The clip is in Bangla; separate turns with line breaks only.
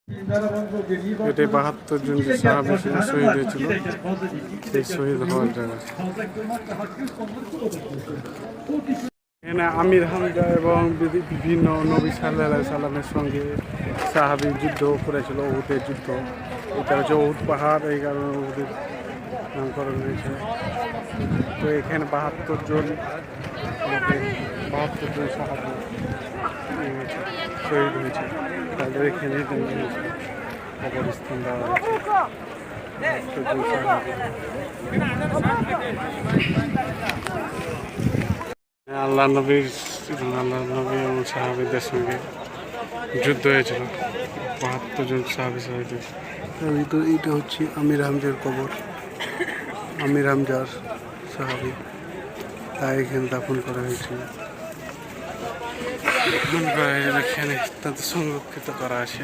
এটি ৭২ জন যে সাহাবী ছিল শহীদ হয়েছিল, সেই শহীদ হওয়ার জায়গা। এখানে আমির হামজা এবং বিভিন্ন নবী সাল্লাল্লাহু আলাইহি সাল্লামের সঙ্গে সাহাবী যুদ্ধ করেছিল, উহুদের যুদ্ধ। এটা হচ্ছে উহুদ পাহাড়, এই কারণে উহুদের নামকরণ হয়েছে। তো এখানে ৭২ জন সাহাবী শহীদ হয়েছে, তাদের এখানে কবরস্থান দেওয়া হয়েছে। আল্লাহ নবী এবং সাহাবীদের সঙ্গে যুদ্ধ হয়েছিল, ৭২ জন সাহাবী শহীদ হয়েছে। তো এইটা হচ্ছে আমির হামজার কবর, আমির হামজার সাহাবী, তাই এখানে দাফন করা হয়েছিল। এখানে তাদের সংরক্ষিত করা আছে।